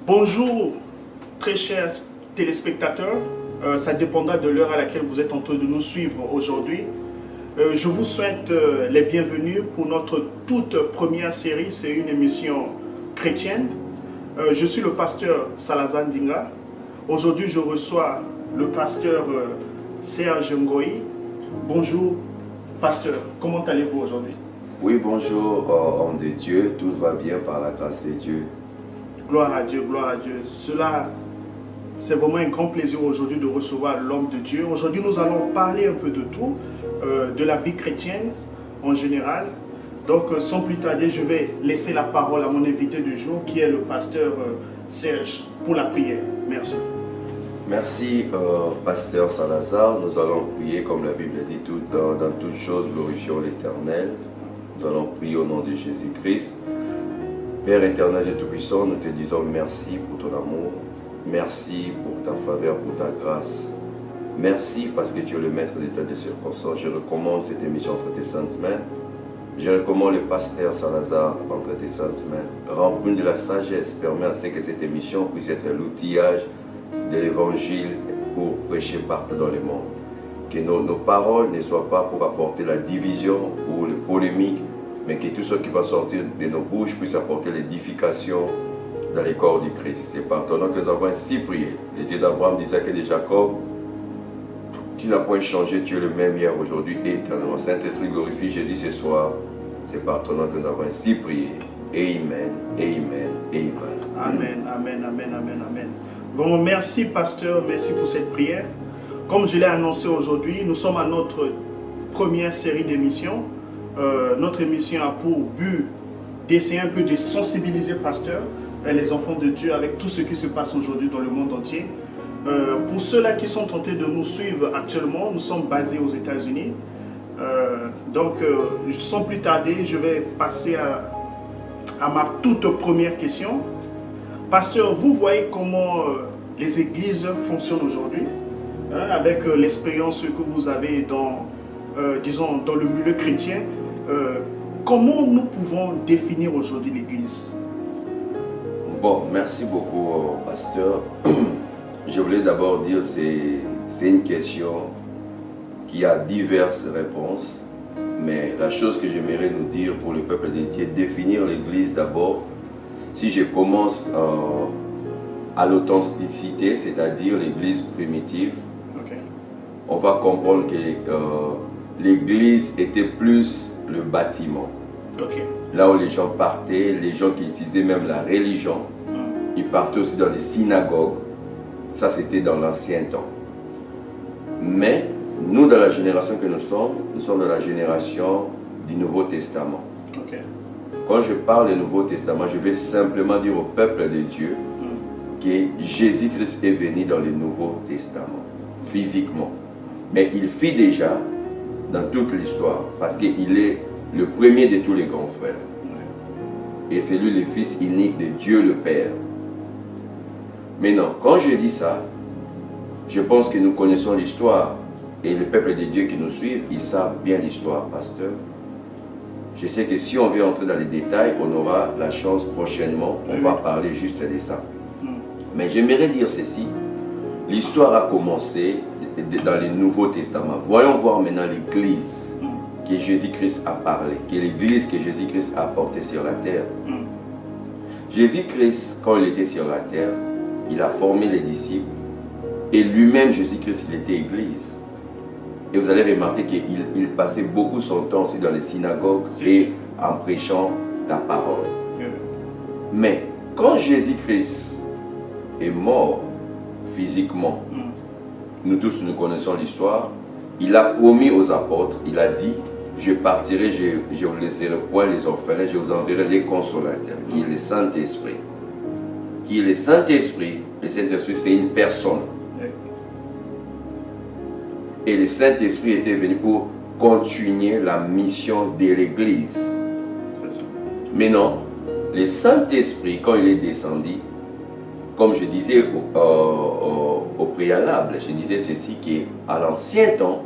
Bonjour, très chers téléspectateurs. Ça dépendra de l'heure à laquelle vous êtes en train de nous suivre aujourd'hui. Je vous souhaite les bienvenus pour notre toute première série. C'est une émission chrétienne. Je suis le pasteur Salazar Ndinga. Aujourd'hui, je reçois le pasteur Serge Ngoï. Bonjour, pasteur. Comment allez-vous aujourd'hui? Oui, bonjour, homme de Dieu. Tout va bien par la grâce de Dieu. Gloire à Dieu, gloire à Dieu. C'est vraiment un grand plaisir aujourd'hui de recevoir l'homme de Dieu. Aujourd'hui, nous allons parler un peu de tout, de la vie chrétienne en général. Donc, sans plus tarder, je vais laisser la parole à mon invité du jour, qui est le pasteur Serge, pour la prière. Merci. Merci, pasteur Salazar. Nous allons prier, comme la Bible dit, dans toutes choses, glorifions l'Éternel. Nous allons prier au nom de Jésus-Christ. Père éternel et tout-puissant, nous te disons merci pour ton amour. Merci pour ta faveur, pour ta grâce. Merci parce que tu es le maître des temps et des circonstances. Je recommande cette émission entre tes saintes mains. Je recommande le pasteur Salazar entre tes saintes mains. Remplis de la sagesse, permets à ce que cette émission puisse être l'outillage de l'évangile pour prêcher partout dans le monde. Que nos paroles ne soient pas pour apporter la division ou les polémiques, mais que tout ce qui va sortir de nos bouches puisse apporter l'édification dans les corps du Christ. C'est par ton nom que nous avons ainsi prié. Le Dieu d'Abraham, d'Isaac et de Jacob, tu n'as point changé, tu es le même hier, aujourd'hui et éternellement. Saint-Esprit, glorifie Jésus ce soir. C'est par ton nom que nous avons ainsi prié. Amen, amen, amen. Amen, amen, amen, amen, amen. Vraiment, merci pasteur, merci pour cette prière. Comme je l'ai annoncé aujourd'hui, nous sommes à notre première série d'émissions. Notre émission a pour but d'essayer un peu de sensibiliser pasteur et les enfants de Dieu avec tout ce qui se passe aujourd'hui dans le monde entier. Pour ceux-là qui sont tentés de nous suivre actuellement, nous sommes basés aux États-Unis. Donc, sans plus tarder, je vais passer à ma toute première question. Pasteur, vous voyez comment les églises fonctionnent aujourd'hui, hein, avec l'expérience que vous avez disons, dans le milieu chrétien. Comment nous pouvons définir aujourd'hui l'église? Bon, merci beaucoup, pasteur. Je voulais d'abord dire que c'est une question qui a diverses réponses, mais la chose que j'aimerais nous dire pour le peuple de Dieu, définir l'église d'abord. Si je commence à l'authenticité, c'est-à-dire l'église primitive, okay, on va comprendre que l'église était plus le bâtiment. Okay. Là où les gens partaient, les gens qui utilisaient même la religion, ils partaient aussi dans les synagogues. Ça, c'était dans l'ancien temps. Mais nous, dans la génération que nous sommes dans la génération du Nouveau Testament. Okay. Quand je parle du Nouveau Testament, je vais simplement dire au peuple de Dieu que Jésus-Christ est venu dans le Nouveau Testament, physiquement. Mais il fit déjà dans toute l'histoire, parce qu'il est le premier de tous les grands frères. Et c'est lui le Fils unique de Dieu le Père. Maintenant, quand je dis ça, je pense que nous connaissons l'histoire. Et le peuple de Dieu qui nous suivent, ils savent bien l'histoire, pasteur. Je sais que si on veut entrer dans les détails, on aura la chance prochainement, on va parler juste de ça. Mais j'aimerais dire ceci, l'histoire a commencé dans le Nouveau Testament. Voyons voir maintenant l'église que Jésus-Christ a parlé, que l'église que Jésus-Christ a apportée sur la terre. Jésus-Christ, quand il était sur la terre, il a formé les disciples et lui-même, Jésus-Christ, il était église. Et vous allez remarquer qu'il passait beaucoup son temps aussi dans les synagogues et en prêchant la parole. Mais quand Jésus-Christ est mort physiquement, nous tous nous connaissons l'histoire, il a promis aux apôtres, il a dit, je partirai, je vous laisserai point les orphelins, je vous enverrai les consolateurs, qui est le Saint-Esprit. Qui est le Saint-Esprit c'est une personne. Et le Saint-Esprit était venu pour continuer la mission de l'Église. Mais non, le Saint-Esprit, quand il est descendu, comme je disais au préalable, je disais ceci, qu'à l'ancien temps,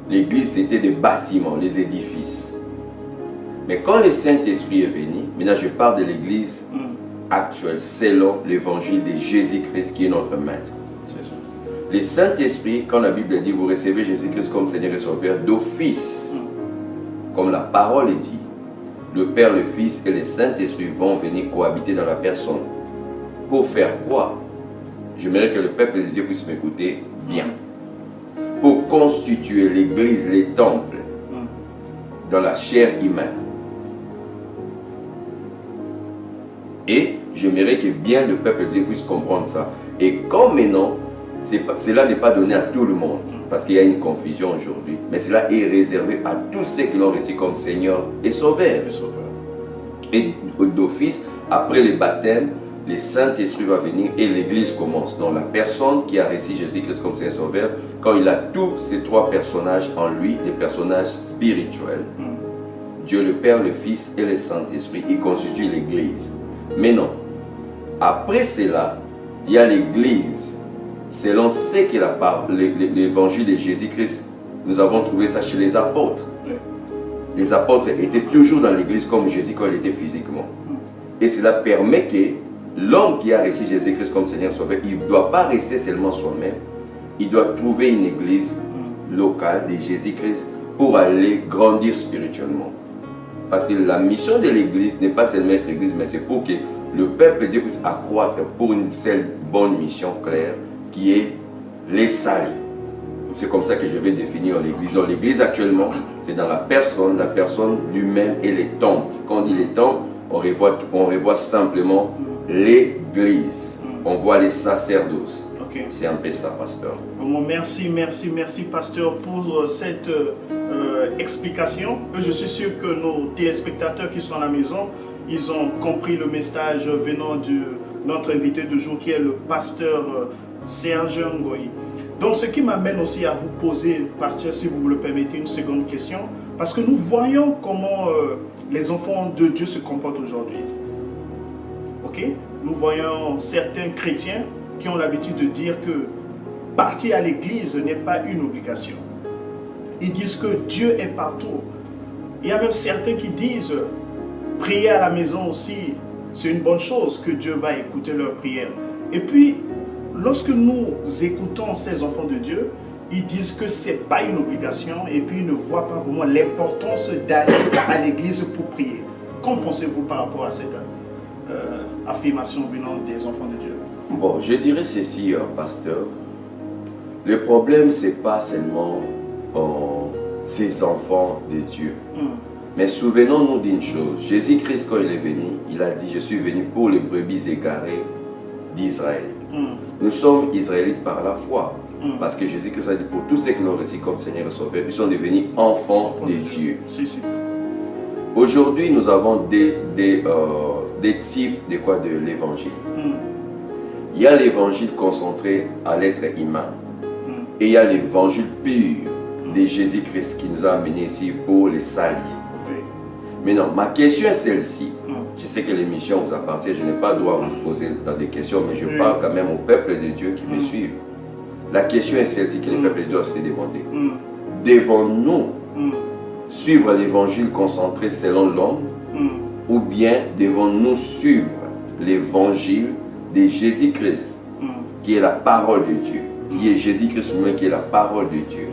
l'Église c'était des bâtiments, les édifices. Mais quand le Saint-Esprit est venu, maintenant je parle de l'Église actuelle selon l'évangile de Jésus-Christ qui est notre maître. Le Saint-Esprit, quand la Bible dit, vous recevez Jésus-Christ comme Seigneur et Sauveur d'office, comme la parole est dit, le Père, le Fils et le Saint-Esprit vont venir cohabiter dans la personne. Pour faire quoi? J'aimerais que le peuple de Dieu puisse m'écouter bien. Pour constituer l'église, les temples, dans la chair humaine. Et j'aimerais que bien le peuple de Dieu puisse comprendre ça. Et comme maintenant, cela n'est pas donné à tout le monde, parce qu'il y a une confusion aujourd'hui, mais cela est réservé à tous ceux qui l'ont reçu comme Seigneur et Sauveur. Et d'office, après le baptême, le Saint-Esprit va venir et l'Église commence. Donc la personne qui a reçu Jésus-Christ comme Seigneur et Sauveur, quand il a tous ces trois personnages en lui, les personnages spirituels, Dieu le Père, le Fils et le Saint-Esprit, il constitue l'Église. Mais non, après cela, il y a l'Église. Selon ce que l'évangile de Jésus-Christ, nous avons trouvé ça chez les apôtres. Les apôtres étaient toujours dans l'église comme Jésus quand il était physiquement. Et cela permet que l'homme qui a reçu Jésus-Christ comme Seigneur Sauveur, il ne doit pas rester seulement soi-même. Il doit trouver une église locale de Jésus-Christ pour aller grandir spirituellement. Parce que la mission de l'église n'est pas seulement être église, mais c'est pour que le peuple de Dieu puisse accroître pour une seule bonne mission claire, qui est les salis. C'est comme ça que je vais définir l'église. L'église actuellement, c'est dans la personne lui-même et les temples. Quand on dit les temples, on revoit simplement l'église. On voit les sacerdoces. Okay. C'est un peu ça, pasteur. Merci, pasteur, pour cette explication. Je suis sûr que nos téléspectateurs qui sont à la maison, ils ont compris le message venant de notre invité du jour, qui est le pasteur Serge Ngoyi. Donc, ce qui m'amène aussi à vous poser, pasteur, si vous me le permettez, une seconde question, parce que nous voyons comment les enfants de Dieu se comportent aujourd'hui. Ok? Nous voyons certains chrétiens qui ont l'habitude de dire que partir à l'église n'est pas une obligation. Ils disent que Dieu est partout. Il y a même certains qui disent prier à la maison aussi, c'est une bonne chose, que Dieu va écouter leurs prières. Et puis, lorsque nous écoutons ces enfants de Dieu, ils disent que ce n'est pas une obligation et puis ils ne voient pas vraiment l'importance d'aller à l'église pour prier. Qu'en pensez-vous par rapport à cette affirmation venant des enfants de Dieu? Bon, je dirais ceci, pasteur. Le problème, ce n'est pas seulement ces enfants de Dieu. Mais souvenons-nous d'une chose. Jésus-Christ, quand il est venu, il a dit, je suis venu pour les brebis égarées d'Israël. Nous sommes Israélites par la foi. Parce que Jésus-Christ a dit, pour tous ceux qui l'ont reçu comme Seigneur et Sauveur, ils sont devenus enfants de Dieu. Aujourd'hui, nous avons des types de l'évangile. Il y a l'évangile concentré à l'être humain. Et il y a l'évangile pur de Jésus-Christ qui nous a amenés ici pour les salis. Maintenant, ma question est celle-ci. Je sais que l'émission vous appartient, je n'ai pas le droit de vous poser dans des questions, mais je parle quand même au peuple de Dieu qui me suivent. La question est celle-ci que le peuple de Dieu doit se demander. Devons-nous suivre l'évangile concentré selon l'homme ou bien devons-nous suivre l'évangile de Jésus-Christ qui est la parole de Dieu, qui est Jésus-Christ lui-même qui est la parole de Dieu,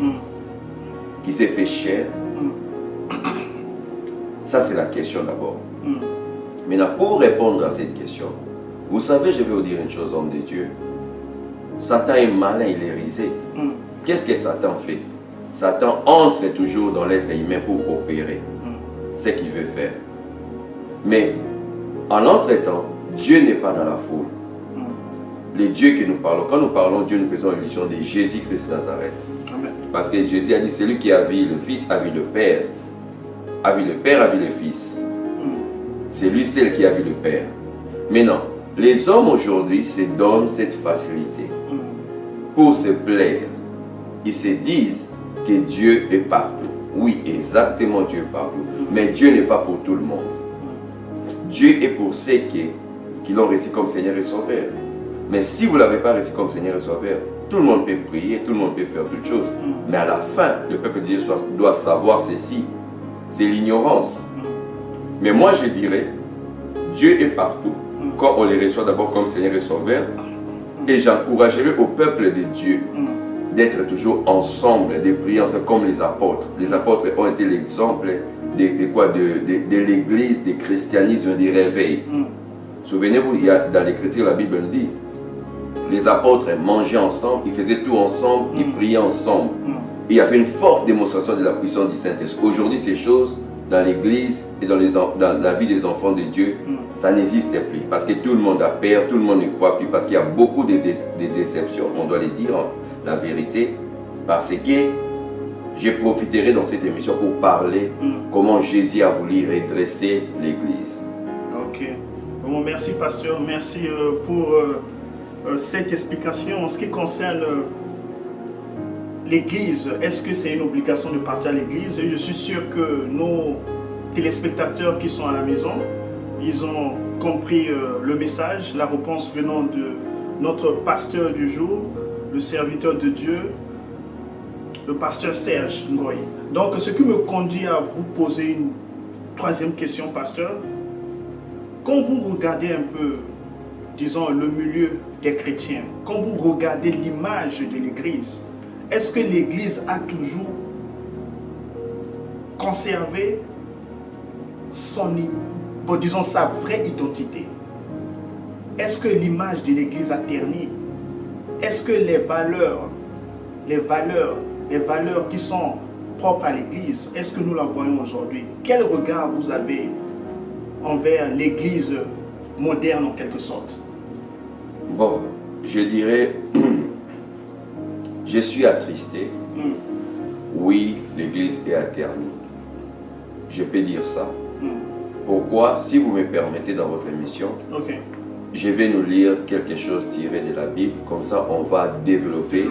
qui s'est fait chair? Ça, c'est la question d'abord. Maintenant, pour répondre à cette question, vous savez, je vais vous dire une chose, homme de Dieu. Satan est malin, il est risé. Qu'est-ce que Satan fait? Satan entre toujours dans l'être humain pour opérer ce qu'il veut faire. Mais, en entre-temps, Dieu n'est pas dans la foule. Le Dieu que nous parlons, quand nous parlons de Dieu, nous faisons allusion de Jésus-Christ Nazareth. Amen. Parce que Jésus a dit, celui qui a vu le Fils a vu le Père. A vu le Père, a vu le Fils. C'est lui seul qui a vu le Père. Maintenant, les hommes aujourd'hui se donnent cette facilité pour se plaire. Ils se disent que Dieu est partout. Oui, exactement, Dieu est partout. Mais Dieu n'est pas pour tout le monde. Dieu est pour ceux qui l'ont reçu comme Seigneur et Sauveur. Mais si vous ne l'avez pas reçu comme Seigneur et Sauveur, tout le monde peut prier, tout le monde peut faire toutes choses. Mais à la fin, le peuple de Dieu doit savoir ceci. C'est l'ignorance. Mais moi je dirais, Dieu est partout. quand on les reçoit d'abord comme Seigneur et Sauveur. Et j'encouragerai au peuple de Dieu d'être toujours ensemble, de prier ensemble comme les apôtres. Les apôtres ont été l'exemple de l'église, du christianisme, des réveils. Souvenez-vous, dans l'Écriture, la Bible nous dit, les apôtres mangeaient ensemble, ils faisaient tout ensemble, ils priaient ensemble. Et il y avait une forte démonstration de la puissance du Saint-Esprit. Aujourd'hui, ces choses, dans l'église et dans la vie des enfants de Dieu, ça n'existe plus. Parce que tout le monde a peur, tout le monde ne croit plus, parce qu'il y a beaucoup de déceptions, on doit les dire, la vérité. Parce que je profiterai dans cette émission pour parler comment Jésus a voulu redresser l'église. Ok. Bon, merci pasteur, merci pour cette explication. En ce qui concerne l'église, est-ce que c'est une obligation de partir à l'église? Je suis sûr que nos téléspectateurs qui sont à la maison, ils ont compris le message, la réponse venant de notre pasteur du jour, le serviteur de Dieu, le pasteur Serge Ngoy. Donc, ce qui me conduit à vous poser une troisième question, pasteur. Quand vous regardez un peu, disons, le milieu des chrétiens, quand vous regardez l'image de l'église, est-ce que l'église a toujours conservé disons, sa vraie identité? Est-ce que l'image de l'église a terni? Est-ce que les valeurs qui sont propres à l'église, est-ce que nous la voyons aujourd'hui? Quel regard vous avez envers l'église moderne en quelque sorte? Bon, je dirais, je suis attristé. Oui, l'église est ternie. Je peux dire ça. Pourquoi? Si vous me permettez dans votre émission, je vais nous lire quelque chose tiré de la Bible. Comme ça, on va développer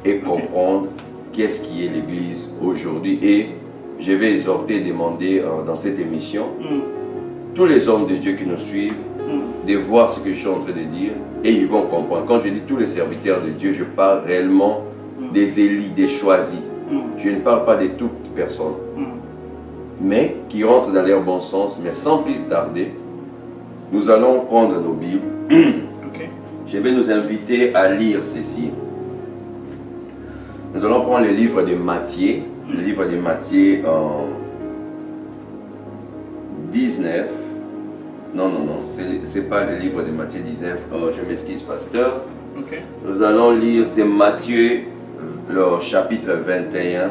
et comprendre qu'est-ce qui est l'église aujourd'hui. Et je vais exhorter, demander dans cette émission, tous les hommes de Dieu qui nous suivent, de voir ce que je suis en train de dire et ils vont comprendre. Quand je dis tous les serviteurs de Dieu, je parle réellement des élus, des choisis. Je ne parle pas de toute personne, mais qui rentrent dans leur bon sens. Mais sans plus tarder, nous allons prendre nos Bibles. Je vais nous inviter à lire ceci. Nous allons prendre le livre de Matthieu, le livre de Matthieu 19. Non, c'est pas le livre de Matthieu 19. Je m'excuse, pasteur. Nous allons lire, c'est Matthieu, le chapitre 21,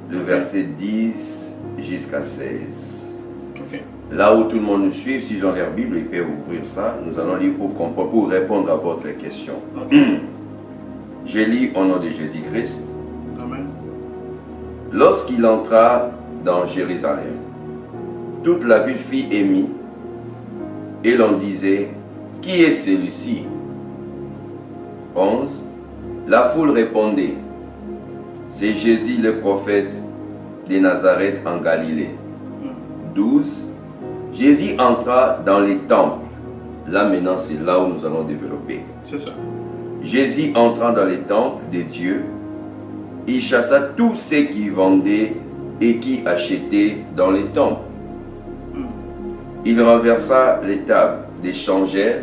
le verset 10 jusqu'à 16. Là où tout le monde nous suit, s'ils ont leur Bible, ils peuvent ouvrir ça. Nous allons lire pour comprendre, pour répondre à votre question. Je lis au nom de Jésus-Christ. Lorsqu'il entra dans Jérusalem, toute la ville fit émue, et l'on disait, qui est celui-ci? 11. La foule répondait, c'est Jésus le prophète de Nazareth en Galilée. 12. Jésus entra dans les temples. Là maintenant, c'est là où nous allons développer. C'est ça. Jésus entrant dans les temples de Dieu, il chassa tous ceux qui vendaient et qui achetaient dans les temples. Il renversa les tables des changeurs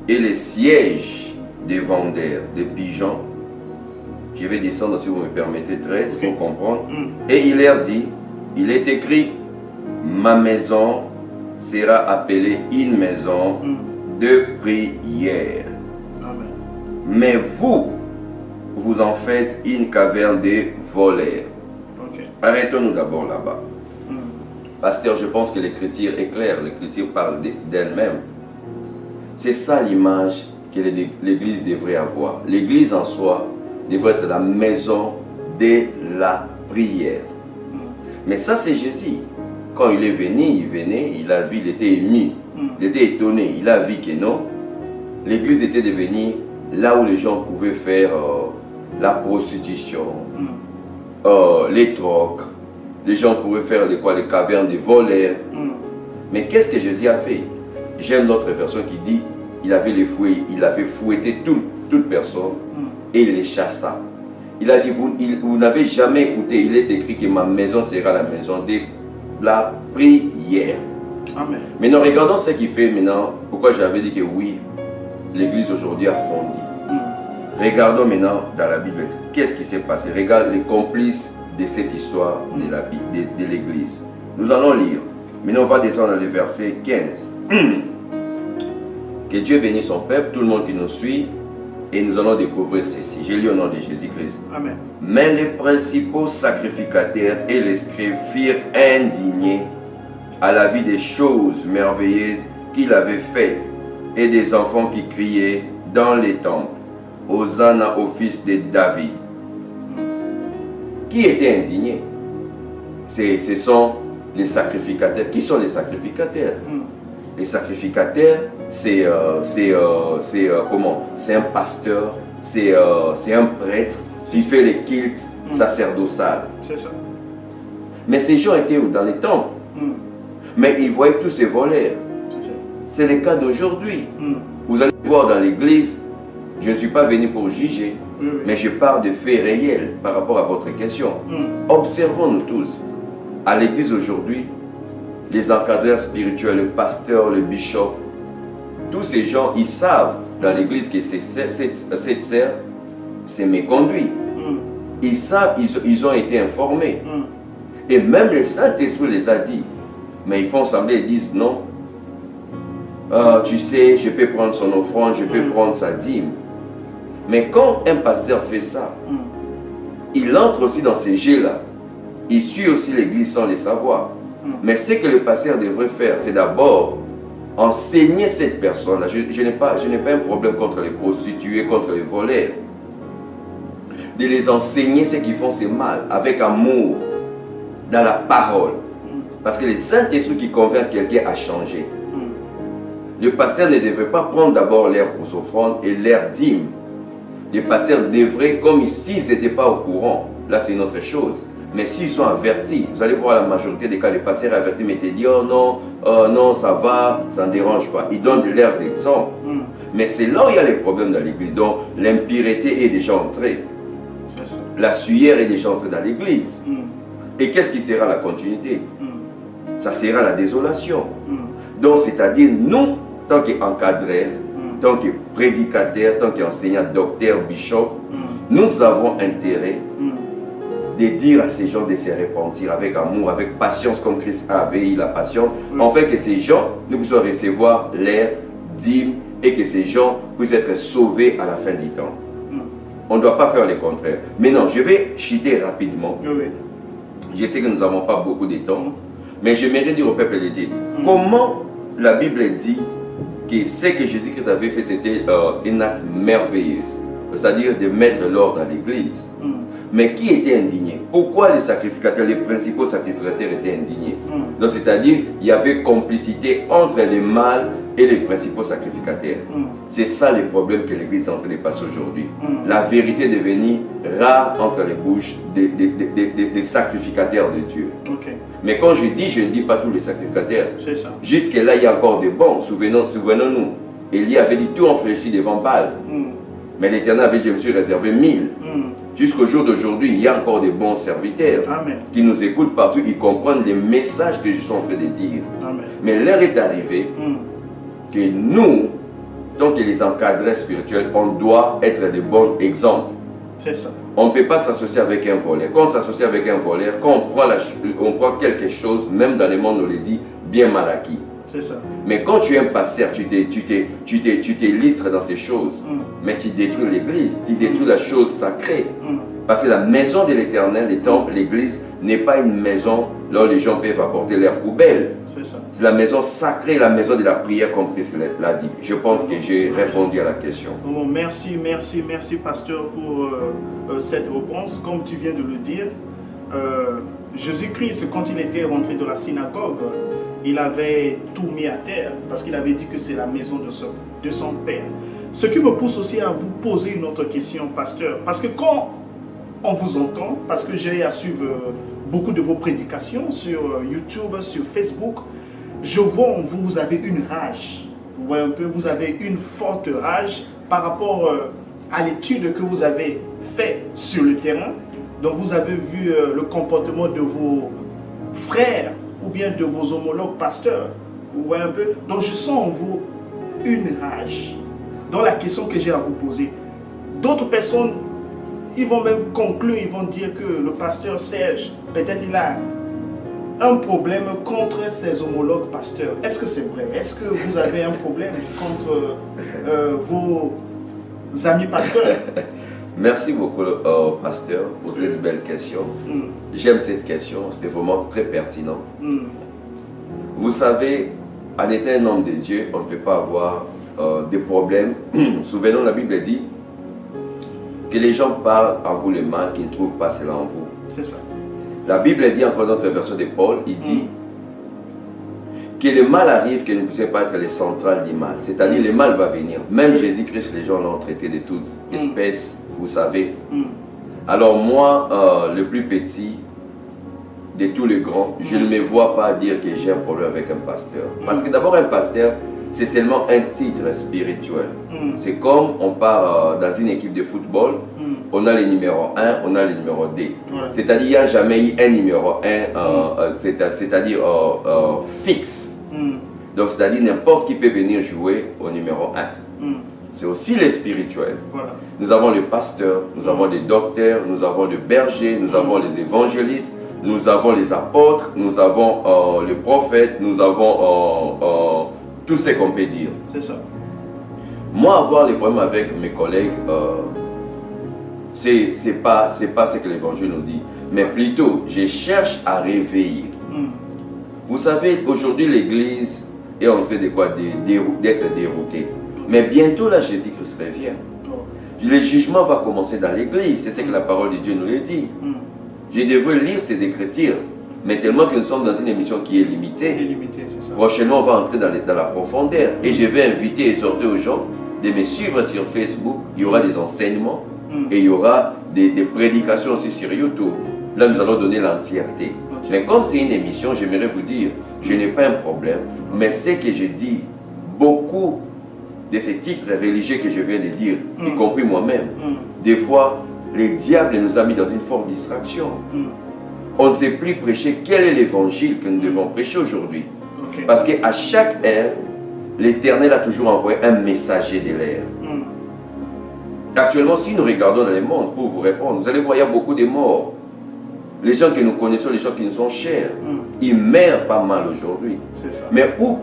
et les sièges des vendeurs de pigeons. Je vais descendre, si vous me permettez, 13 pour comprendre. Et il leur dit, il est écrit, ma maison sera appelée une maison de prière. Amen. Mais vous, vous en faites une caverne de voleurs. Arrêtons-nous d'abord là-bas. Pasteur, je pense que l'écriture est claire, l'écriture parle d'elle-même. C'est ça l'image que l'église devrait avoir. L'église en soi devrait être la maison de la prière. Mais ça, c'est Jésus. Quand il est venu, il a vu, il était ému, il était étonné. Il a vu que non, l'église était devenue là où les gens pouvaient faire la prostitution, les trocs. Les gens pouvaient faire les cavernes des voleurs. Mais qu'est-ce que Jésus a fait? J'aime l'autre version qui dit, il avait fouetté toute personne et il les chassa. Il a dit, vous n'avez jamais écouté, il est écrit que ma maison sera la maison de la prière. Amen. Maintenant, regardons ce qu'il fait maintenant pourquoi j'avais dit que oui, l'église aujourd'hui a fondi. Regardons maintenant dans la Bible, qu'est-ce qui s'est passé. Regarde les complices de cette histoire de l'église. Nous allons lire. Maintenant, on va descendre dans le verset 15. Que Dieu bénisse son peuple, tout le monde qui nous suit, et nous allons découvrir ceci. Je lis au nom de Jésus-Christ. Amen. Mais les principaux sacrificateurs et les scribes firent indignés à la vue des choses merveilleuses qu'il avait faites et des enfants qui criaient dans les temples. Hosanna au fils de David. Qui était indigné? Ce sont les sacrificateurs. Qui sont les sacrificateurs? Les sacrificateurs, c'est comment? C'est un pasteur, c'est un prêtre qui fait les cultes sacerdotales. C'est ça. Mais ces gens étaient où? Dans les temples. Mais ils voyaient tous ces voleurs. C'est le cas d'aujourd'hui. Vous allez voir dans l'église, je ne suis pas venu pour juger, mais je parle de faits réels par rapport à votre question. Observons-nous tous. À l'église aujourd'hui, les encadreurs spirituels, le pasteur, le bishop, tous ces gens, ils savent dans l'église que cette sœur s'est méconduite. Ils savent, ils ont été informés. Et même le Saint-Esprit les a dit. Mais ils font sembler, ils disent non. Tu sais, je peux prendre son offrande, je peux prendre sa dîme. Mais quand un pasteur fait ça, il entre aussi dans ces jeux-là. Il suit aussi l'église sans le savoir. Mais ce que le pasteur devrait faire, c'est d'abord enseigner cette personne-là. Je n'ai pas un problème contre les prostituées, contre les voleurs. De les enseigner ce qu'ils font, c'est mal, avec amour, dans la parole. Parce que le Saint-Esprit qui convainc quelqu'un a changé. Le pasteur ne devrait pas prendre d'abord l'air aux offrandes et l'air dîme. Les pasteurs devraient, comme s'ils n'étaient pas au courant, là c'est une autre chose. Mais s'ils sont avertis, vous allez voir la majorité des cas, les pasteurs avertis, mais te disent, oh non, ça va, ça ne dérange pas. Ils donnent leurs exemples. Mais c'est là où il y a les problèmes dans l'église. Donc l'impureté est déjà entrée. La sueur est déjà entrée dans l'église. Et qu'est-ce qui sera la continuité? Ça sera la désolation. Donc c'est-à-dire, nous, tant qu'encadreurs, tant que prédicateurs, tant qu'enseignants, docteurs, bishops, nous avons intérêt de dire à ces gens de se repentir avec amour, avec patience, comme Christ avait eu la patience, en fait que ces gens, nous puissions recevoir l'air dîme et que ces gens puissent être sauvés à la fin du temps. On ne doit pas faire le contraire. Mais non, je vais chuter rapidement. Je sais que nous n'avons pas beaucoup de temps, mais j'aimerais dire au peuple de Dieu, comment la Bible dit que ce que Jésus-Christ avait fait, c'était une acte merveilleuse, c'est-à-dire de mettre l'ordre dans l'église. Mais qui était indigné? Pourquoi les sacrificateurs, les principaux sacrificateurs étaient indignés? Donc c'est-à-dire, il y avait complicité entre les mâles et les principaux sacrificateurs. C'est ça le problème que l'église est en train de passer aujourd'hui. La vérité est devenue rare entre les bouches des sacrificateurs de Dieu. Mais quand je ne dis pas tous les sacrificateurs. Jusque-là, il y a encore des bons. Souvenons-nous. Élie avait dit tout en fléchit devant Baal. Mais l'Éternel avait dit, je me suis réservé 1000. Jusqu'au jour d'aujourd'hui, il y a encore des bons serviteurs qui nous écoutent partout, qui comprennent les messages que je suis en train de dire. Mais l'heure est arrivée que nous, tant que les encadrés spirituels, on doit être de bons exemples. On ne peut pas s'associer avec un voleur. Quand on s'associe avec un voleur, quand on prend quelque chose, même dans le monde, on le dit, bien mal acquis. Mais quand tu es un pasteur, tu t'illustres dans ces choses, mais tu détruis l'église, tu détruis la chose sacrée. Parce que la maison de l'Éternel, le temple, l'église, n'est pas une maison là où les gens peuvent apporter leurs poubelles. C'est la maison sacrée, la maison de la prière, comme Christ l'a dit. Je pense que j'ai répondu à la question. Merci, pasteur, pour cette réponse. Comme tu viens de le dire, Jésus-Christ, quand il était rentré de la synagogue, il avait tout mis à terre parce qu'il avait dit que c'est la maison de son Père. Ce qui me pousse aussi à vous poser une autre question, pasteur. Parce que quand on vous entend, parce que j'ai à suivre beaucoup de vos prédications sur YouTube, sur Facebook, je vois en vous, vous avez une rage. Vous voyez un peu, vous avez une forte rage par rapport à l'étude que vous avez faite sur le terrain. Donc vous avez vu le comportement de vos frères ou bien de vos homologues pasteurs. Vous voyez un peu. Donc je sens en vous une rage dans la question que j'ai à vous poser. D'autres personnes, ils vont même conclure, ils vont dire que le pasteur Serge, peut-être il a un problème contre ses homologues pasteurs. Est-ce que c'est vrai? Est-ce que vous avez un problème contre vos amis pasteurs? Merci beaucoup, pasteur, pour cette belle question. J'aime cette question, c'est vraiment très pertinent. Vous savez, en étant un homme de Dieu, on ne peut pas avoir des problèmes. Souvenons, la Bible dit que les gens parlent en vous le mal, qu'ils ne trouvent pas cela en vous. C'est ça. La Bible dit, encore dans notre version de Paul, il dit que le mal arrive, que ne puisse pas être les centrales du mal. C'est-à-dire, le mal va venir. Même Jésus-Christ, les gens l'ont traité de toute espèce, vous savez. Alors moi, le plus petit de tous les grands, je ne me vois pas dire que j'ai un problème avec un pasteur. Parce que d'abord, un pasteur, c'est seulement un titre spirituel. C'est comme on part dans une équipe de football, on a le numéro 1, on a le numéro 2. C'est-à-dire qu'il n'y a jamais eu un numéro 1, c'est-à-dire fixe. Donc c'est-à-dire n'importe qui peut venir jouer au numéro 1. C'est aussi les spirituels. Nous avons les pasteurs, nous avons les docteurs, nous avons les bergers, nous avons les évangélistes, nous avons les apôtres, nous avons les prophètes, nous avons tout ce qu'on peut dire. C'est ça. Moi, avoir des problèmes avec mes collègues, c'est pas ce que l'évangile nous dit. Mais plutôt, je cherche à réveiller. Vous savez, aujourd'hui, l'église est en train de quoi? D'être déroutée. Mais bientôt, là, Jésus-Christ revient. Le jugement va commencer dans l'église. C'est ce que la parole de Dieu nous le dit. Je devrais lire ces écritures. Mais tellement que nous sommes dans une émission qui est limitée. Prochainement, on va entrer dans la profondeur. Et je vais inviter et exhorter aux gens de me suivre sur Facebook. Il y aura des enseignements. Et il y aura des prédications aussi sur YouTube. Là, nous allons donner l'entièreté. Mais comme c'est une émission, j'aimerais vous dire, je n'ai pas un problème. Mais ce que je dis, beaucoup de ces titres religieux que je viens de dire, y compris moi-même, des fois, le diable nous a mis dans une forte distraction. On ne sait plus prêcher quel est l'évangile que nous devons prêcher aujourd'hui. Parce qu'à chaque ère, l'Éternel a toujours envoyé un messager de l'ère. Actuellement, si nous regardons dans le monde, pour vous répondre, vous allez voir, il y a beaucoup de morts. Les gens que nous connaissons, les gens qui nous sont chers, ils meurent pas mal aujourd'hui. Mais où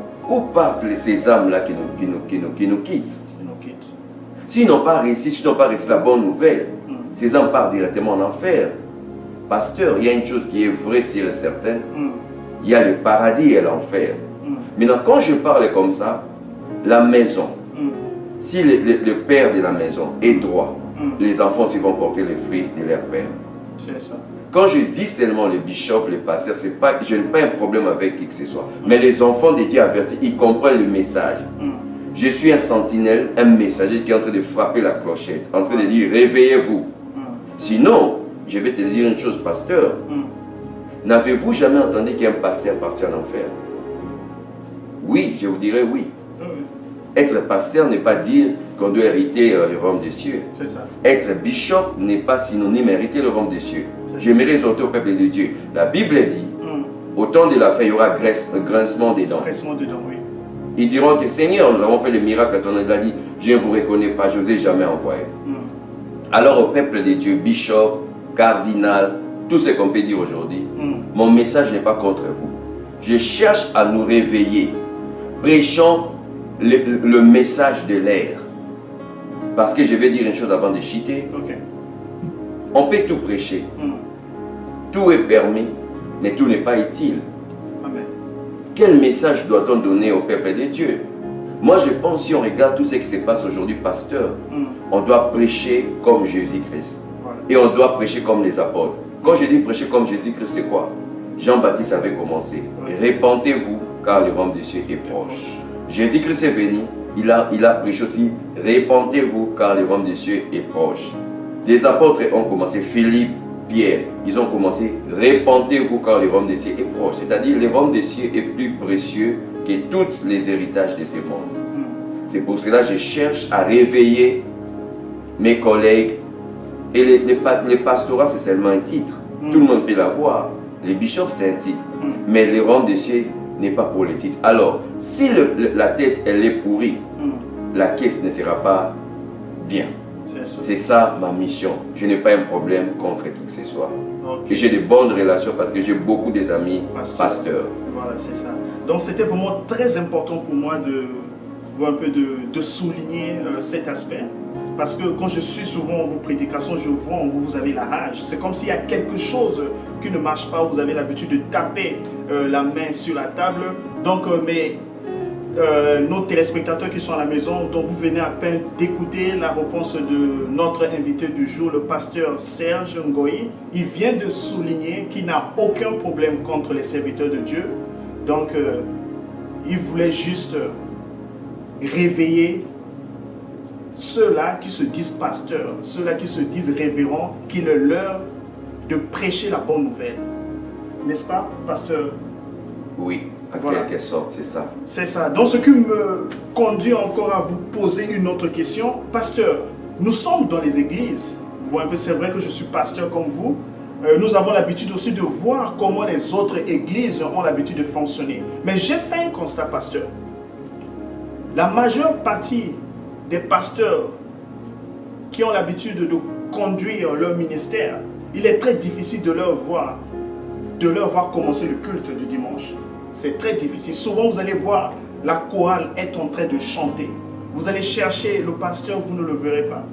partent ces âmes-là qui nous quittent? S'ils n'ont pas réussi la bonne nouvelle, ces âmes partent directement en enfer. Pasteur, il y a une chose qui est vraie, sûre et certaine. Il y a le paradis et l'enfer. Maintenant, quand je parle comme ça, la maison, si le père de la maison est droit, les enfants ils vont porter les fruits de leur père. C'est ça. Quand je dis seulement les bishops, les pasteurs, je n'ai pas un problème avec qui que ce soit. Mais les enfants de Dieu avertis, ils comprennent le message. Je suis un sentinelle, un messager qui est en train de frapper la clochette, en train de dire réveillez-vous. Sinon, je vais te dire une chose, pasteur. N'avez-vous jamais entendu qu'un pasteur partit en enfer? Oui, je vous dirais oui. Être pasteur n'est pas dire qu'on doit hériter le royaume des cieux. Être bishop n'est pas synonyme hériter le royaume des cieux. J'aimerais exhorter au peuple de Dieu. La Bible dit, au temps de la fin, il y aura un grincement des dents. Ils diront que Seigneur, nous avons fait le miracle quand on a dit, je ne vous reconnais pas, je ne vous ai jamais envoyé. Alors au peuple de Dieu, bishop, cardinal, tout ce qu'on peut dire aujourd'hui, mon message n'est pas contre vous. Je cherche à nous réveiller. Prêchons le message de l'air. Parce que je vais dire une chose avant de chuter. On peut tout prêcher. Tout est permis, mais tout n'est pas utile. Quel message doit-on donner au peuple de Dieu? Moi, je pense, si on regarde tout ce qui se passe aujourd'hui, pasteur, on doit prêcher comme Jésus-Christ. Et on doit prêcher comme les apôtres. Quand je dis prêcher comme Jésus-Christ, c'est quoi? Jean-Baptiste avait commencé. Répentez-vous, car le royaume des cieux est proche. Jésus-Christ est venu, il a prêché aussi, répentez-vous, car le royaume des cieux est proche. Les apôtres ont commencé, Philippe, Pierre, ils ont commencé, répentez-vous, car le royaume des cieux est proche. C'est-à-dire, le royaume des cieux est plus précieux que tous les héritages de ce monde. C'est pour cela que je cherche à réveiller mes collègues. Et les pastorats, c'est seulement un titre. Tout le monde peut l'avoir. Les bishops, c'est un titre. Mais le royaume des cieux, n'est pas pour les titres. Alors, si la tête, elle est pourrie, la caisse ne sera pas bien. C'est ça ma mission. Je n'ai pas un problème contre qui que ce soit. Okay. Et j'ai de bonnes relations parce que j'ai beaucoup des amis pasteurs. Voilà, c'est ça. Donc c'était vraiment très important pour moi de souligner cet aspect. Parce que quand je suis souvent vos prédications, je vois en vous, vous avez la rage. C'est comme s'il y a quelque chose qui ne marche pas. Vous avez l'habitude de taper la main sur la table. Donc, nos téléspectateurs qui sont à la maison, dont vous venez à peine d'écouter la réponse de notre invité du jour, le pasteur Serge Ngoyi, il vient de souligner qu'il n'a aucun problème contre les serviteurs de Dieu. Donc, il voulait juste réveiller ceux-là qui se disent pasteurs, ceux-là qui se disent révérends, qu'il est l'heure de prêcher la bonne nouvelle. N'est-ce pas, pasteur? Oui. En quelque sorte, c'est ça. C'est ça. Donc, ce qui me conduit encore à vous poser une autre question. Pasteur, nous sommes dans les églises. Vous voyez un peu, c'est vrai que je suis pasteur comme vous. Nous avons l'habitude aussi de voir comment les autres églises ont l'habitude de fonctionner. Mais j'ai fait un constat, pasteur. La majeure partie des pasteurs qui ont l'habitude de conduire leur ministère, il est très difficile de leur voir commencer le culte du dimanche. C'est très difficile. Souvent, vous allez voir, la chorale est en train de chanter. Vous allez chercher le pasteur, vous ne le verrez pas.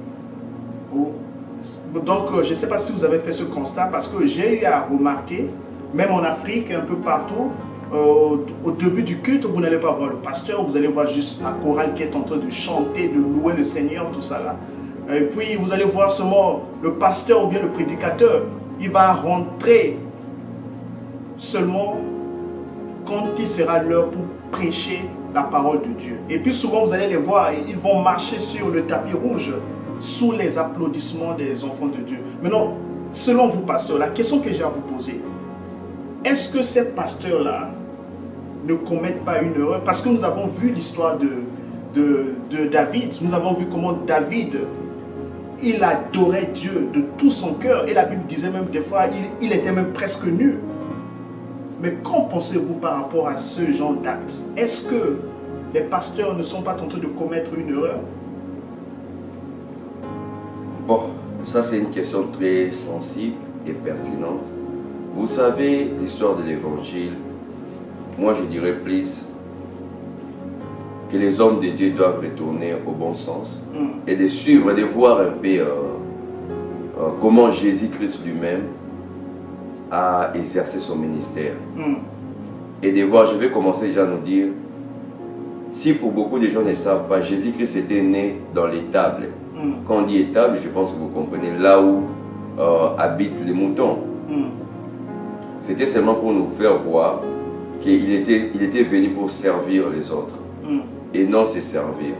Donc, je ne sais pas si vous avez fait ce constat, parce que j'ai eu à remarquer, même en Afrique, un peu partout, au début du culte, vous n'allez pas voir le pasteur, vous allez voir juste la chorale qui est en train de chanter, de louer le Seigneur, tout ça là. Et puis, vous allez voir seulement le pasteur ou bien le prédicateur, il va rentrer seulement quand il sera l'heure pour prêcher la parole de Dieu. Et puis souvent vous allez les voir, ils vont marcher sur le tapis rouge sous les applaudissements des enfants de Dieu. Maintenant, selon vous, pasteur, la question que j'ai à vous poser, est-ce que ces pasteurs-là ne commettent pas une erreur? Parce que nous avons vu l'histoire de David, nous avons vu comment David, il adorait Dieu de tout son cœur, et la Bible disait même des fois, il était même presque nu. Mais qu'en pensez-vous par rapport à ce genre d'actes? Est-ce que les pasteurs ne sont pas tentés de commettre une erreur? Bon, ça c'est une question très sensible et pertinente. Vous savez, l'histoire de l'évangile, moi je dirais plus que les hommes de Dieu doivent retourner au bon sens et de suivre, de voir un peu comment Jésus-Christ lui-même à exercer son ministère. Et de voir, je vais commencer déjà à nous dire, si pour beaucoup de gens ne savent pas, Jésus-Christ était né dans l'étable. Quand on dit étable, je pense que vous comprenez, là où habitent les moutons. C'était seulement pour nous faire voir qu'il était venu pour servir les autres et non se servir.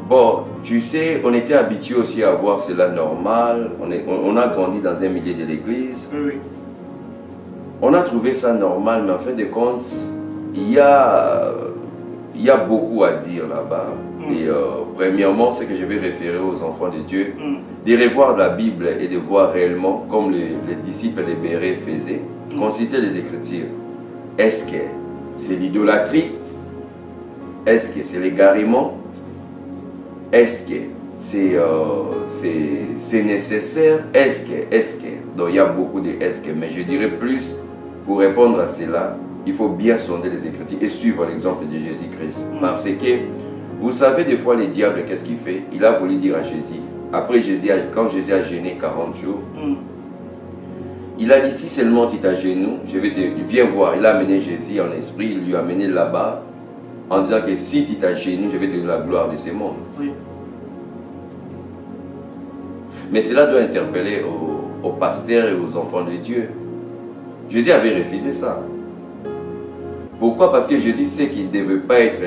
Bon, tu sais, on était habitué aussi à voir cela normal. On a grandi dans un milieu de l'église. Oui. On a trouvé ça normal, mais en fin de compte, il y a beaucoup à dire là-bas. Et premièrement, c'est que je vais référer aux enfants de Dieu, de revoir la Bible et de voir réellement, comme les disciples les bérets faisaient, consulter les Écritures. Est-ce que c'est l'idolâtrie? Est-ce que c'est l'égarement? Est-ce que c'est nécessaire? Est-ce que? Donc il y a beaucoup de est-ce que, mais je dirais plus, pour répondre à cela, il faut bien sonder les Écritures et suivre l'exemple de Jésus-Christ. Parce que, vous savez, des fois, le diable, qu'est-ce qu'il fait? Il a voulu dire à Jésus, après quand Jésus a jeûné 40 jours, il a dit, si seulement tu t'agenouilles, viens voir. Il a amené Jésus en esprit, il lui a amené là-bas, en disant que si tu t'agenouilles, je vais te donner la gloire de ce monde. Oui. Mais cela doit interpeller aux pasteurs et aux enfants de Dieu. Jésus avait refusé ça. Pourquoi? Parce que Jésus sait qu'il ne devait pas être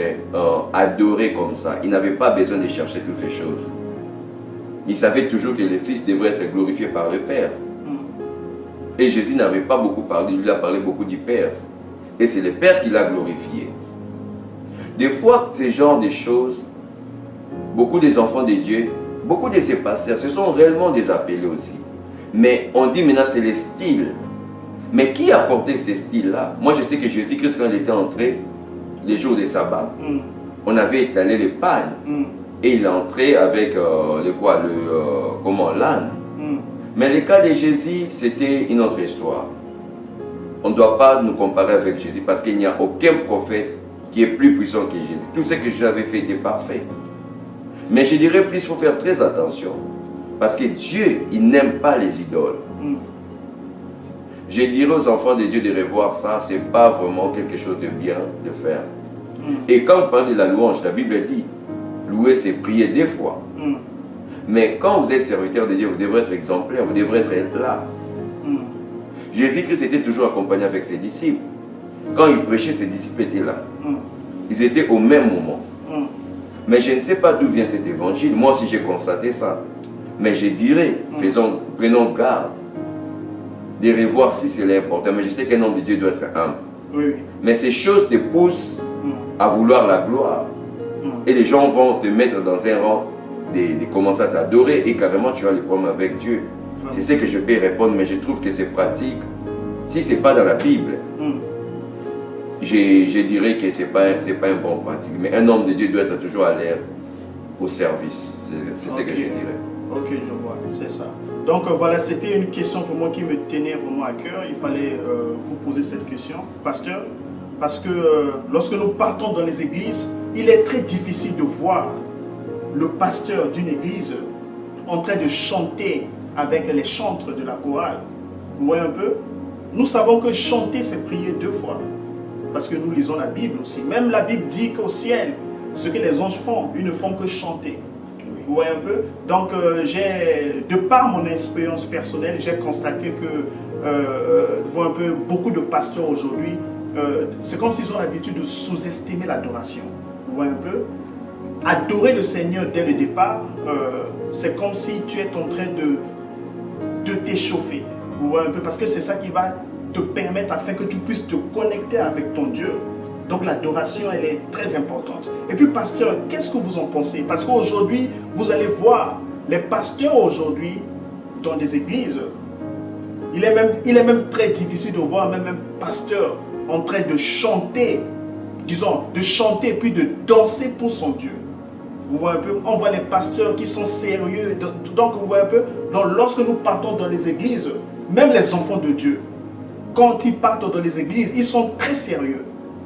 adoré comme ça. Il n'avait pas besoin de chercher toutes ces choses. Il savait toujours que le Fils devrait être glorifié par le Père. Et Jésus n'avait pas beaucoup parlé, il a parlé beaucoup du Père. Et c'est le Père qui l'a glorifié. Des fois, ce genre de choses, beaucoup des enfants de Dieu, beaucoup de ces pasteurs, ce sont réellement des appelés aussi. Mais on dit maintenant c'est le style. Mais qui a porté ces styles-là? Moi, je sais que Jésus-Christ, quand il était entré, les jours des sabbats, on avait étalé les pagnes. Et il est entré avec l'âne. Mais le cas de Jésus, c'était une autre histoire. On ne doit pas nous comparer avec Jésus parce qu'il n'y a aucun prophète qui est plus puissant que Jésus. Tout ce que Jésus avait fait était parfait. Mais je dirais plus, il faut faire très attention. Parce que Dieu, il n'aime pas les idoles. Je dirais aux enfants de Dieu de revoir ça, ce n'est pas vraiment quelque chose de bien de faire. Et quand on parle de la louange, la Bible dit, louer c'est prier des fois. Mais quand vous êtes serviteur de Dieu, vous devrez être exemplaire, vous devrez être là. Jésus-Christ était toujours accompagné avec ses disciples. Quand il prêchait, ses disciples étaient là. Ils étaient au même moment. Mais je ne sais pas d'où vient cet évangile. Moi aussi, j'ai constaté ça. Mais je dirais, prenons garde de revoir si c'est important. Mais je sais qu'un homme de Dieu doit être humble. Oui. Mais ces choses te poussent à vouloir la gloire. Et les gens vont te mettre dans un rang de commencer à t'adorer et carrément tu as les problèmes avec Dieu. C'est ce que je peux répondre, mais je trouve que c'est pratique. Si ce n'est pas dans la Bible, je dirais que ce n'est pas un bon pratique. Mais un homme de Dieu doit être toujours à l'air au service. C'est ce que je dirais. Ok, je vois, c'est ça. Donc voilà, c'était une question vraiment qui me tenait vraiment à cœur. Il fallait vous poser cette question, pasteur, parce que lorsque nous partons dans les églises, il est très difficile de voir le pasteur d'une église en train de chanter avec les chantres de la chorale. Vous voyez un peu? Nous savons que chanter, c'est prier deux fois. Parce que nous lisons la Bible aussi. Même la Bible dit qu'au ciel, ce que les anges font, ils ne font que chanter. Vous voyez un peu? Donc, de par mon expérience personnelle, j'ai constaté que un peu, beaucoup de pasteurs aujourd'hui, c'est comme s'ils ont l'habitude de sous-estimer l'adoration. Vous voyez un peu? Adorer le Seigneur dès le départ, c'est comme si tu es en train de t'échauffer. Vous voyez un peu? Parce que c'est ça qui va te permettre afin que tu puisses te connecter avec ton Dieu. Donc l'adoration, elle est très importante. Et puis pasteur, qu'est-ce que vous en pensez? Parce qu'aujourd'hui, vous allez voir, les pasteurs aujourd'hui, dans des églises, il est même très difficile de voir même un pasteur en train de chanter, disons, de chanter puis de danser pour son Dieu. Vous voyez un peu? On voit les pasteurs qui sont sérieux. Donc vous voyez un peu? Donc lorsque nous partons dans les églises, même les enfants de Dieu, quand ils partent dans les églises, ils sont très sérieux.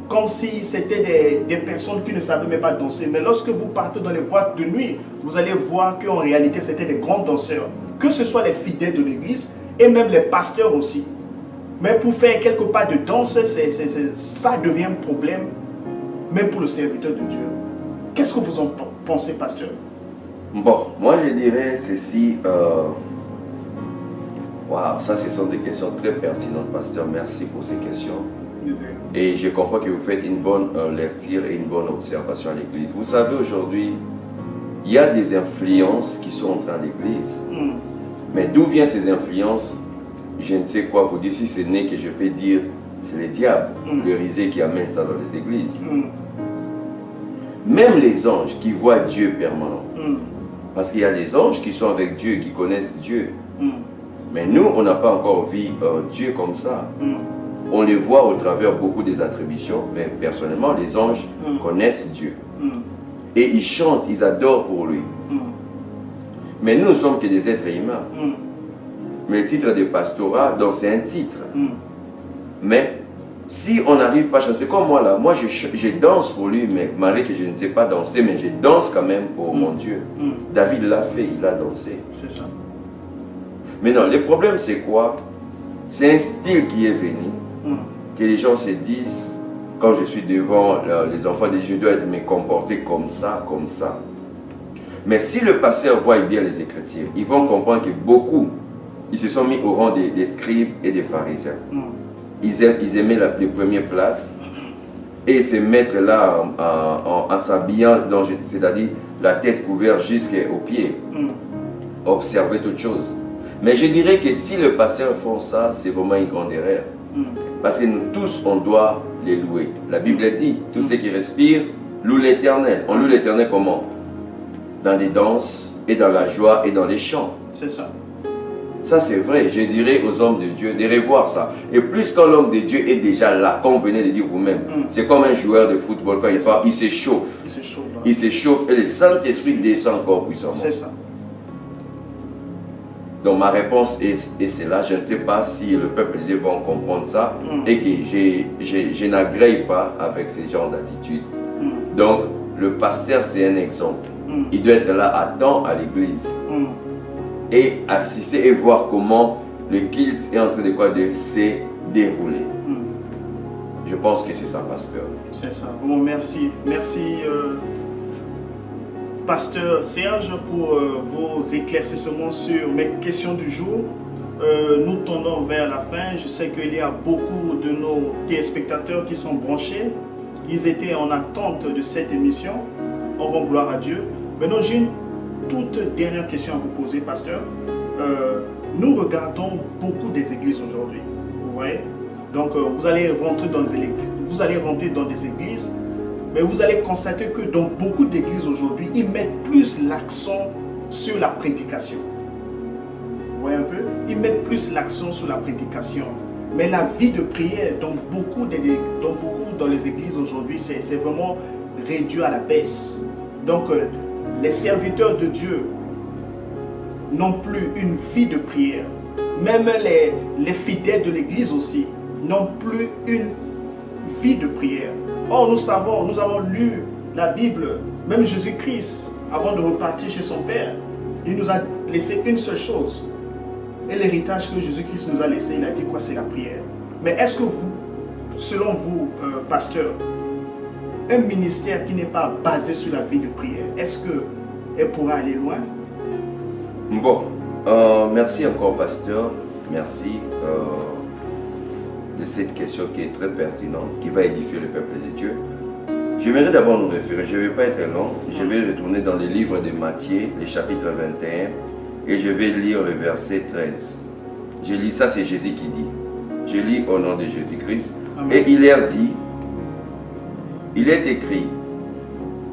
Comme si c'était des personnes qui ne savaient même pas danser. Mais lorsque vous partez dans les boîtes de nuit, vous allez voir qu'en réalité, c'était des grands danseurs. Que ce soit les fidèles de l'église et même les pasteurs aussi. Mais pour faire quelques pas de danse, ça devient un problème, même pour le serviteur de Dieu. Qu'est-ce que vous en pensez, pasteur? Bon, moi je dirais ceci. Waouh, ça ce sont des questions très pertinentes, pasteur. Merci pour ces questions. Et je comprends que vous faites une bonne lecture et une bonne observation à l'église. Vous savez, aujourd'hui, il y a des influences qui sont entrées à l'église. Mais d'où viennent ces influences? Je ne sais quoi vous dire. Si ce n'est que je peux dire, c'est le diable, le risé qui amène ça dans les églises. Même les anges qui voient Dieu permanent. Parce qu'il y a les anges qui sont avec Dieu, qui connaissent Dieu. Mais nous, on n'a pas encore vu Dieu comme ça. On les voit au travers beaucoup des attributions, mais personnellement, les anges connaissent Dieu. Et ils chantent, ils adorent pour lui. Mais nous ne sommes que des êtres humains. Mais le titre de pastorat, donc c'est un titre. Mais si on n'arrive pas à chanter, comme moi là, moi je danse pour lui, mais malgré que je ne sais pas danser, mais je danse quand même pour mon Dieu. David l'a fait, il a dansé. C'est ça. Mais non, le problème c'est quoi? C'est un style qui est venu, que les gens se disent, quand je suis devant les enfants de Dieu, je dois me comporter comme ça, comme ça. Mais si le pasteur voit bien les Écritures, ils vont comprendre que beaucoup, ils se sont mis au rang des scribes et des pharisiens. Ils aimaient les premières places et se mettre là en s'habillant, c'est-à-dire la tête couverte jusqu'aux pieds. Observer toute chose. Mais je dirais que si le pasteur font ça, c'est vraiment une grande erreur. Parce que nous tous, on doit les louer. La Bible dit, tous ceux qui respirent louent l'Éternel. On loue l'Éternel comment? Dans des danses, et dans la joie, et dans les chants. C'est ça. Ça c'est vrai, je dirais aux hommes de Dieu de revoir ça. Et plus quand l'homme de Dieu est déjà là, comme vous venez de dire vous-même, c'est comme un joueur de football, quand il part, il s'échauffe. Il s'échauffe et le Saint-Esprit descend encore puissamment. C'est ça. Donc ma réponse est celle-là. Je ne sais pas si le peuple de Dieu va comprendre ça et que je n'agrée pas avec ce genre d'attitude. Donc le pasteur c'est un exemple. Il doit être là à temps à l'église et assister et voir comment le culte est en train de se dérouler. Je pense que c'est ça, pasteur. C'est ça. Bon, merci. Merci, pasteur Serge, pour vos éclaircissements sur mes questions du jour. Nous tendons vers la fin. Je sais qu'il y a beaucoup de nos téléspectateurs qui sont branchés. Ils étaient en attente de cette émission. On rend gloire à Dieu. Maintenant, j'ai une toute dernière question à vous poser, pasteur. Nous regardons beaucoup des églises aujourd'hui. Vous voyez? Donc, vous allez rentrer dans des églises, mais vous allez constater que dans beaucoup d'églises aujourd'hui, ils mettent plus l'accent sur la prédication. Vous voyez un peu? Ils mettent plus l'accent sur la prédication. Mais la vie de prière, dans les églises aujourd'hui, c'est vraiment réduit à la baisse. Donc, les serviteurs de Dieu n'ont plus une vie de prière. Même les fidèles de l'église aussi n'ont plus une vie de prière. Or, nous avons lu la Bible, même Jésus-Christ, avant de repartir chez son Père, il nous a laissé une seule chose. Et l'héritage que Jésus-Christ nous a laissé, il a dit quoi? C'est la prière. Mais est-ce que vous, selon vous, pasteur, un ministère qui n'est pas basé sur la vie de prière, est-ce qu'elle pourra aller loin? Bon, merci encore, pasteur. Merci de cette question qui est très pertinente, qui va édifier le peuple de Dieu. J'aimerais d'abord nous référer, je ne vais pas être long, je vais retourner dans le livre de Matthieu, le chapitre 21, et je vais lire le verset 13. Je lis, ça c'est Jésus qui dit. Je lis au nom de Jésus-Christ. Et il leur dit, il est écrit,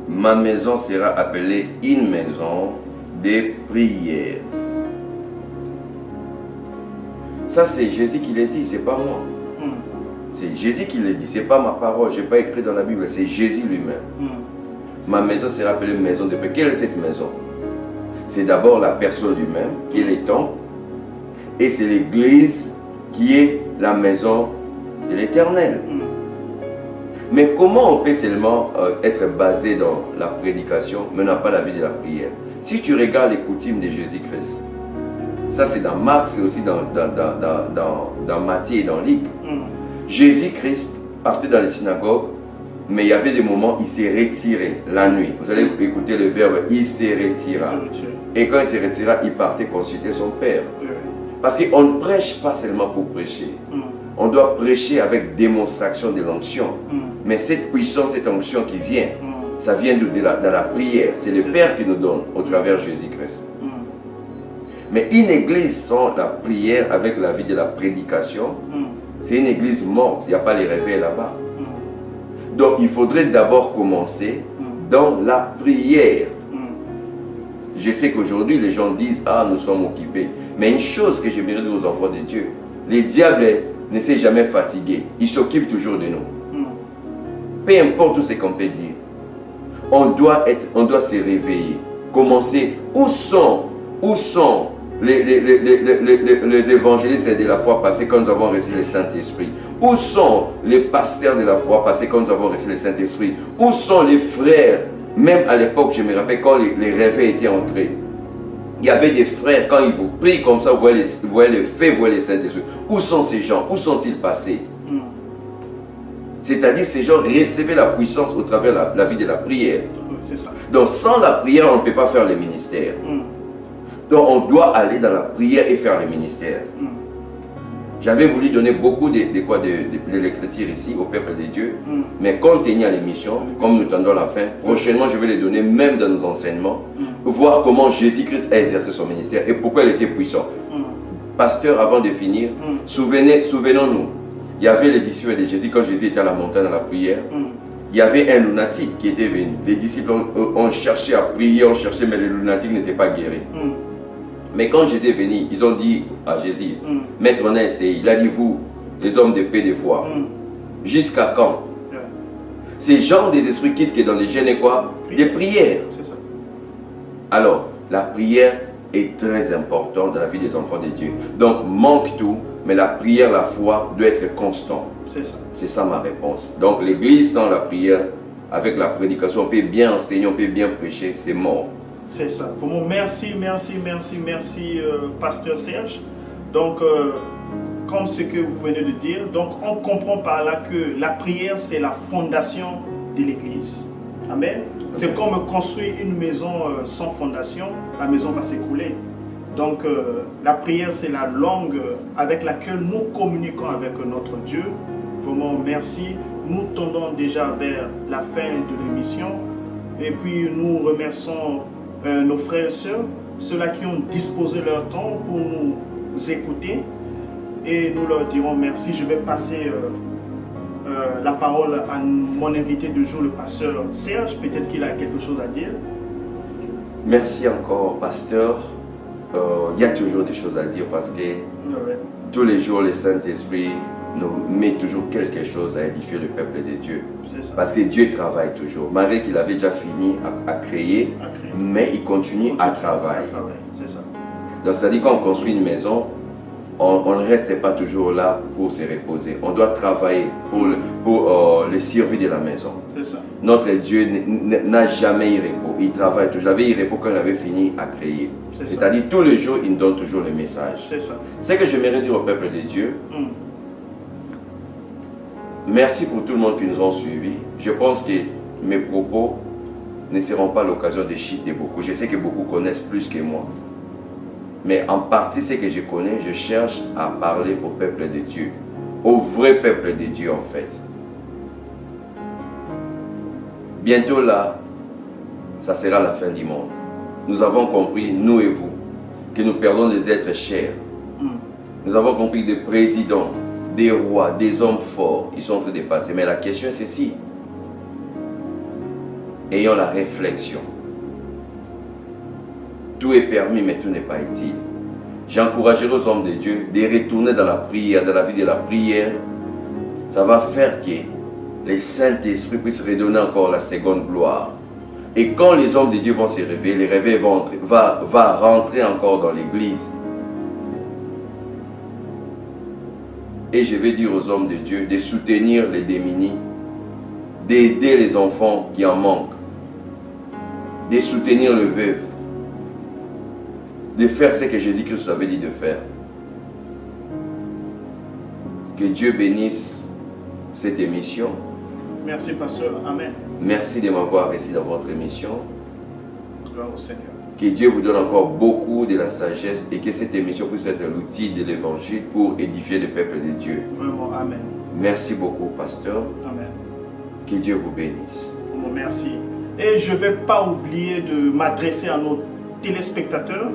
ma maison sera appelée une maison de prière. Ça c'est Jésus qui l'a dit, c'est pas moi. C'est Jésus qui l'a dit, c'est pas ma parole, je n'ai pas écrit dans la Bible, c'est Jésus lui-même. Ma maison sera appelée maison de prière. Quelle est cette maison? C'est d'abord la personne lui-même, qui est le temple, et c'est l'église qui est la maison de l'Éternel. Mais comment on peut seulement être basé dans la prédication, mais n'a pas la vie de la prière? Si tu regardes les coutumes de Jésus-Christ, ça c'est dans Marc, c'est aussi dans Matthieu et dans Luc. Jésus-Christ partait dans les synagogues, mais il y avait des moments où il s'est retiré la nuit. Vous allez écouter le verbe, il s'est retiré. Et quand il s'est retiré, il partait consulter son Père. Parce qu'on ne prêche pas seulement pour prêcher. On doit prêcher avec démonstration de l'onction. Mais cette puissance, cette onction qui vient, ça vient de la prière. C'est le Père qui nous donne au travers de Jésus-Christ. Mais une église sans la prière avec la vie de la prédication, c'est une église morte. Il n'y a pas les réveils là-bas. Donc il faudrait d'abord commencer dans la prière. Je sais qu'aujourd'hui les gens disent, ah nous sommes occupés. Mais une chose que j'aimerais dire aux enfants de Dieu, les diables ne s'est jamais fatigué. Ils s'occupent toujours de nous. Peu importe tout ce qu'on peut dire. On doit se réveiller. Commencer. Où sont les évangélistes de la foi passée quand nous avons reçu le Saint-Esprit? Où sont les pasteurs de la foi passée quand nous avons reçu le Saint-Esprit? Où sont les frères? Même à l'époque, je me rappelle quand les réveils étaient entrés. Il y avait des frères, quand ils vous prient comme ça, vous voyez le feu, vous voyez le Saint-Esprit. Où sont ces gens? Où sont-ils passés? C'est-à-dire ces gens recevaient la puissance au travers de la vie de la prière. Ça. Donc sans la prière, on ne peut pas faire le ministère. Donc on doit aller dans la prière et faire le ministère. J'avais voulu donner beaucoup de l'écriture ici au peuple de Dieu, mais compte tenu à l'émission, comme nous tendons la fin, prochainement je vais les donner même dans nos enseignements, voir comment Jésus-Christ a exercé son ministère et pourquoi il était puissant. Pasteur, avant de finir, souvenons-nous, il y avait les disciples de Jésus quand Jésus était à la montagne à la prière. Il y avait un lunatique qui était venu. Les disciples ont cherché à prier, ont cherché, mais le lunatique n'était pas guéri. Mais quand Jésus est venu, ils ont dit à Jésus, Maître, on a essayé. Il a dit, vous, les hommes de paix de foi, jusqu'à quand? Ces gens des esprits quittent que dans les gènes et quoi? Des prières. C'est ça. Alors, la prière est très importante dans la vie des enfants de Dieu. Donc, manque tout, mais la prière, la foi doit être constante. C'est ça. C'est ça ma réponse. Donc, l'église sans la prière, avec la prédication, on peut bien enseigner, on peut bien prêcher, c'est mort. C'est ça. Vraiment, merci, Pasteur Serge. Donc, comme ce que vous venez de dire, donc on comprend par là que la prière, c'est la fondation de l'église. Amen. C'est comme construire une maison sans fondation, la maison va s'écrouler. Donc, la prière, c'est la langue avec laquelle nous communiquons avec notre Dieu. Vraiment, merci. Nous tendons déjà vers la fin de l'émission. Et puis, nous remercions nos frères et sœurs, ceux-là qui ont disposé leur temps pour nous écouter. Et nous leur dirons merci. Je vais passer la parole à mon invité du jour, le pasteur Serge. Peut-être qu'il a quelque chose à dire. Merci encore, pasteur. Il y a toujours des choses à dire parce que tous les jours, le Saint-Esprit nous met toujours quelque chose à édifier le peuple de Dieu. Parce que Dieu travaille toujours. Malgré qu'il avait déjà fini à créer, mais il continue à travailler. C'est ça. Donc, c'est-à-dire quand on construit une maison, on ne reste pas toujours là pour se reposer. On doit travailler pour le survie de la maison. C'est ça. Notre Dieu n'a jamais eu repos. Il travaille toujours. Il avait eu repos quand il avait fini à créer. C'est-à-dire tous les jours, il nous donne toujours le message. C'est ça. Ce que j'aimerais dire au peuple de Dieu, merci pour tout le monde qui nous a suivis. Je pense que mes propos ne seront pas l'occasion de chuter beaucoup. Je sais que beaucoup connaissent plus que moi. Mais en partie, ce que je connais, je cherche à parler au peuple de Dieu. Au vrai peuple de Dieu, en fait. Bientôt là, ça sera la fin du monde. Nous avons compris, nous et vous, que nous perdons des êtres chers. Nous avons compris des présidents, des rois, des hommes forts, ils sont en train de passer. Mais la question est ceci. Ayons la réflexion. Tout est permis, mais tout n'est pas utile. J'encouragerai aux hommes de Dieu de retourner dans la prière, dans la vie de la prière. Ça va faire que les Saint-Esprit puissent redonner encore la seconde gloire. Et quand les hommes de Dieu vont se réveiller, les réveils vont rentrer encore dans l'église. Et je vais dire aux hommes de Dieu de soutenir les démunis, d'aider les enfants qui en manquent, de soutenir le veuve, de faire ce que Jésus-Christ avait dit de faire. Que Dieu bénisse cette émission. Merci, pasteur. Amen. Merci de m'avoir reçu dans votre émission. Gloire au Seigneur. Que Dieu vous donne encore beaucoup de la sagesse et que cette émission puisse être l'outil de l'évangile pour édifier le peuple de Dieu. Vraiment, amen. Merci beaucoup, pasteur. Amen. Que Dieu vous bénisse. Merci. Et je ne vais pas oublier de m'adresser à nos téléspectateurs.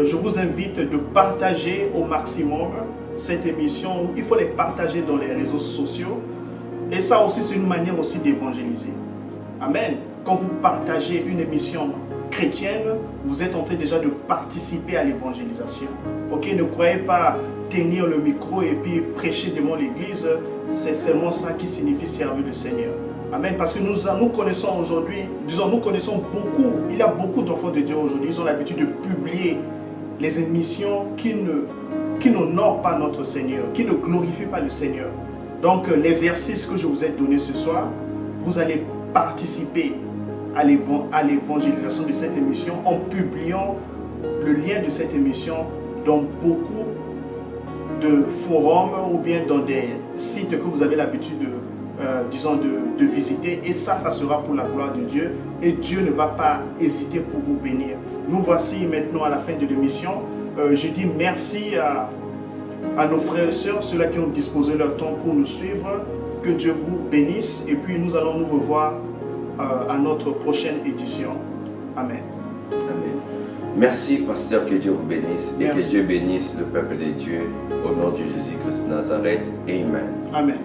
Je vous invite de partager au maximum cette émission. Il faut les partager dans les réseaux sociaux. Et ça aussi, c'est une manière aussi d'évangéliser. Amen. Quand vous partagez une émission chrétienne, vous êtes en train déjà de participer à l'évangélisation. Ok, ne croyez pas tenir le micro et puis prêcher devant l'église. C'est seulement ça qui signifie servir le Seigneur. Amen. Parce que nous connaissons aujourd'hui, nous connaissons beaucoup, il y a beaucoup d'enfants de Dieu aujourd'hui, ils ont l'habitude de publier les émissions qui n'honorent pas notre Seigneur, qui ne glorifient pas le Seigneur. Donc l'exercice que je vous ai donné ce soir, vous allez participer à l'évangélisation de cette émission en publiant le lien de cette émission dans beaucoup de forums ou bien dans des sites que vous avez l'habitude de visiter. Et ça sera pour la gloire de Dieu. Et Dieu ne va pas hésiter pour vous bénir. Nous voici maintenant à la fin de l'émission. Je dis merci à nos frères et sœurs, ceux-là qui ont disposé leur temps pour nous suivre. Que Dieu vous bénisse. Et puis nous allons nous revoir à notre prochaine édition. Amen. Amen. Merci, pasteur, que Dieu vous bénisse. Merci. Et que Dieu bénisse le peuple de Dieu. Au nom de Jésus-Christ de Nazareth. Amen. Amen.